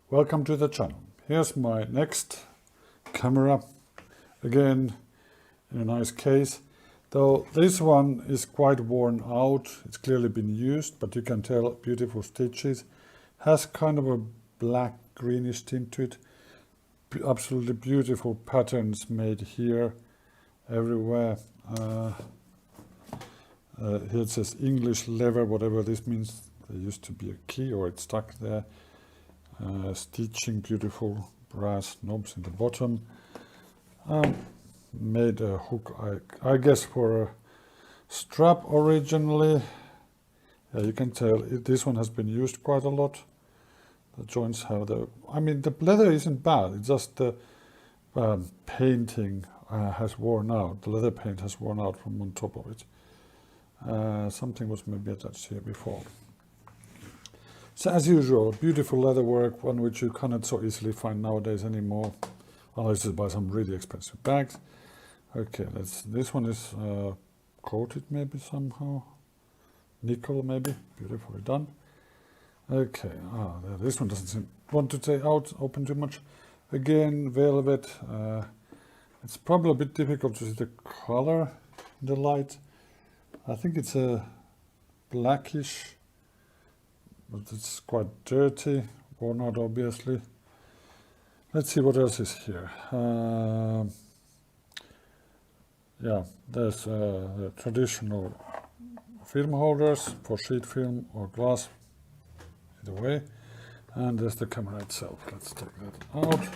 Welcome to the channel. Here's my next camera, again in a nice case, though this one is quite worn out. It's clearly been used, but you can tell beautiful stitches. Has kind of a black greenish tint to it. Absolutely beautiful patterns made here everywhere. Here it says English lever, whatever this means. There used to be a key or it's stuck there. Stitching, beautiful brass knobs in the bottom. Made a hook, I guess, for a strap originally. Yeah, you can tell this one has been used quite a lot. The joints have the leather isn't bad, it's just the painting has worn out. The leather paint has worn out from on top of it. Something was maybe attached here before. So as usual, beautiful leather work, one which you cannot so easily find nowadays anymore, unless you buy some really expensive bags. Okay, this one is coated maybe somehow, nickel maybe, beautifully done. Okay, this one doesn't want to take out, open too much. Again, velvet. It's probably a bit difficult to see the color in the light. I think it's a blackish, but it's quite dirty, worn out obviously. Let's see what else is here. Yeah, there's the traditional film holders for sheet film or glass, either way. And there's the camera itself. Let's take that out.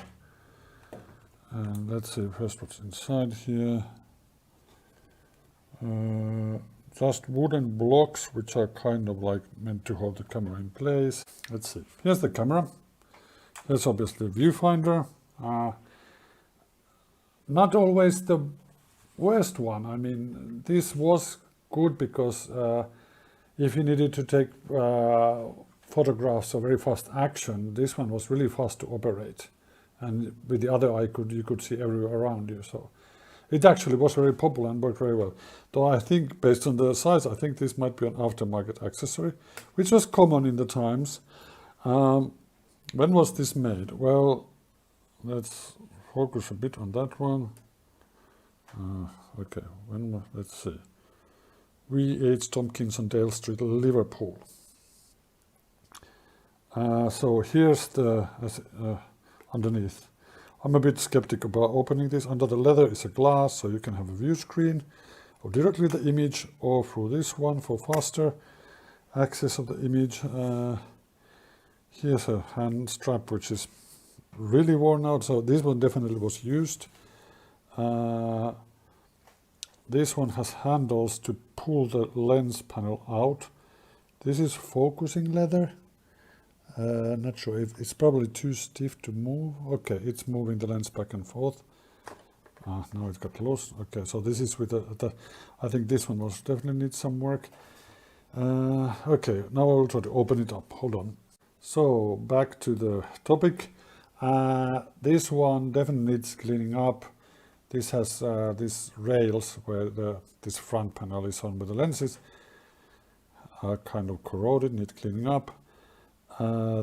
And let's see first what's inside here. Just wooden blocks, which are kind of like meant to hold the camera in place. Let's see. Here's the camera. There's obviously a viewfinder. Not always the worst one. I mean, this was good because if you needed to take photographs of very fast action, this one was really fast to operate. And with the other eye, you could see everywhere around you. So it actually was very popular and worked very well. Though I think, based on the size, I think this might be an aftermarket accessory, which was common in the times. When was this made? Well, let's focus a bit on that one. Okay, let's see. V.H. Tompkins on Dale Street, Liverpool. So here's the underneath. I'm a bit skeptic about opening this. Under the leather is a glass, so you can have a view screen or directly the image or through this one for faster access of the image. Here's a hand strap which is really worn out, so this one definitely was used. This one has handles to pull the lens panel out. This is focusing leather. Not sure if it's probably too stiff to move. Okay, it's moving the lens back and forth. Now it got lost. Okay, so this is with I think this one was definitely needs some work. Okay, now I will try to open it up. Hold on. So back to the topic. This one definitely needs cleaning up. This has these rails where this front panel is on with the lenses are kind of corroded, need cleaning up.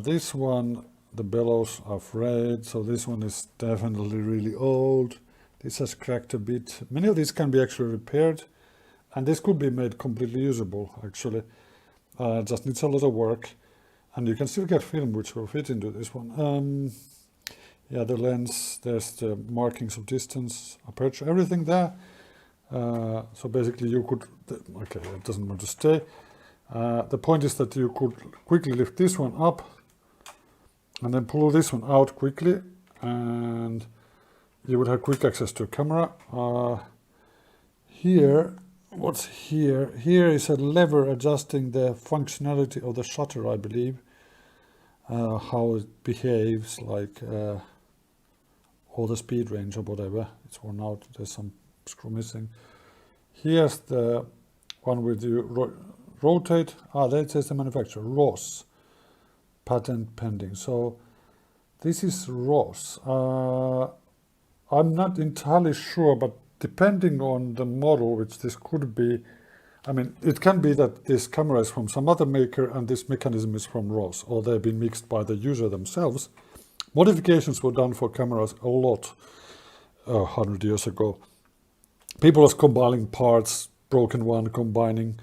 This one, the bellows are frayed, so this one is definitely really old. This has cracked a bit. Many of these can be actually repaired, and this could be made completely usable actually. Just needs a lot of work, and you can still get film which will fit into this one. Yeah, the lens, there's the markings of distance, aperture, everything there. So basically you could, okay, it doesn't want to stay. The point is that you could quickly lift this one up and then pull this one out quickly, and you would have quick access to a camera. Here, what's here? Here is a lever adjusting the functionality of the shutter, I believe. How it behaves, like or the speed range or whatever. It's worn out, there's some screw missing. Here's the one with you rotate. That says the manufacturer, Ross, patent pending. So this is Ross. I'm not entirely sure, but depending on the model, which this could be, I mean, it can be that this camera is from some other maker and this mechanism is from Ross, or they've been mixed by the user themselves. Modifications were done for cameras a lot 100 years ago. People was compiling parts, broken one, combining.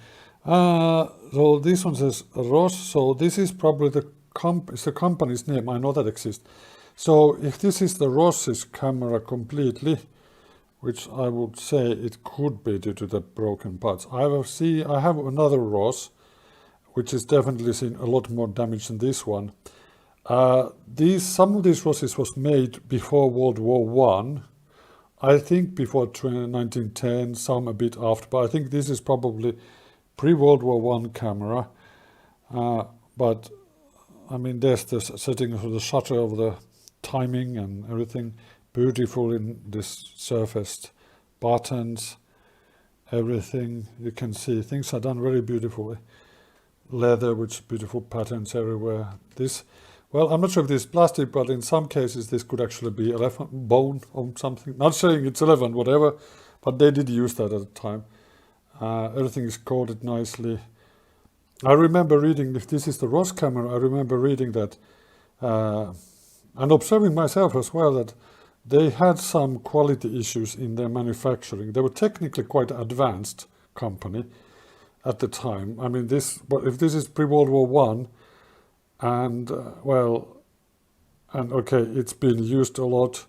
So this one says Ross, so this is probably the company's name, I know that exists. So if this is the Ross's camera completely, which I would say it could be due to the broken parts. I have another Ross, which is definitely seen a lot more damage than this one. Some of these Rosses was made before World War One. I think before 1910, some a bit after, but I think this is probably pre-World War One camera. But I mean, there's the settings of the shutter, of the timing and everything. Beautiful in this surfaced buttons, everything. You can see things are done very beautifully. Leather with beautiful patterns everywhere. This, well, I'm not sure if this is plastic, but in some cases this could actually be elephant bone or something. Not saying it's elephant, whatever, but they did use that at the time. Everything is coated nicely. I remember reading, if this is the Ross camera, I remember reading that and observing myself as well, that they had some quality issues in their manufacturing. They were technically quite advanced company at the time. I mean, but if this is pre-World War One, and okay, it's been used a lot,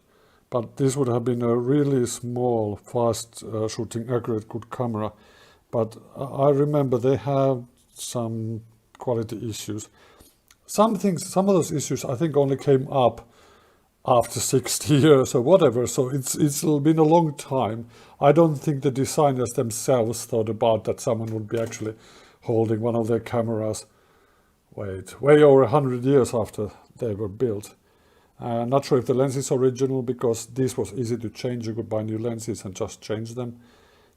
but this would have been a really small, fast shooting, accurate, good camera. But I remember they have some quality issues. Some of those issues I think only came up after 60 years or whatever, so it's been a long time. I don't think the designers themselves thought about that someone would be actually holding one of their cameras way over 100 years after they were built. Not sure if the lens is original, because this was easy to change. You could buy new lenses and just change them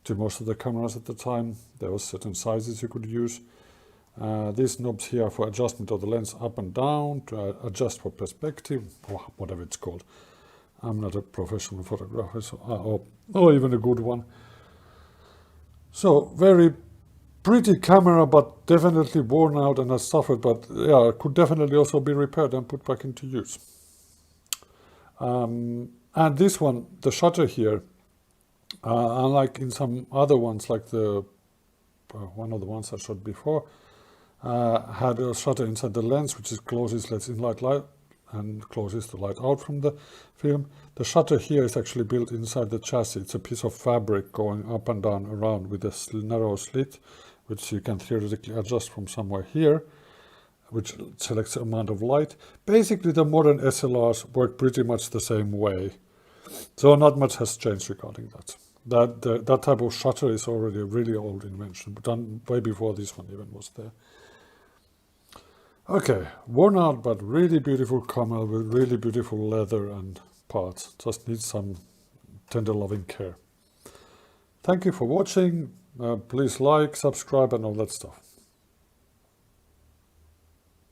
to most of the cameras at the time. There was certain sizes you could use. These knobs here for adjustment of the lens up and down, to adjust for perspective, or whatever it's called. I'm not a professional photographer, so, or even a good one. So very pretty camera, but definitely worn out and has suffered, but yeah, could definitely also be repaired and put back into use. And this one, the shutter here, unlike in some other ones, like the one of the ones I showed before, had a shutter inside the lens, which is closest, lets in light and closes the light out from the film. The shutter here is actually built inside the chassis. It's a piece of fabric going up and down around with a narrow slit, which you can theoretically adjust from somewhere here, which selects the amount of light. Basically, the modern SLRs work pretty much the same way. So not much has changed regarding that. That type of shutter is already a really old invention, but done way before this one even was there. Okay, worn out but really beautiful camera with really beautiful leather and parts. Just needs some tender loving care. Thank you for watching. Please like, subscribe and all that stuff.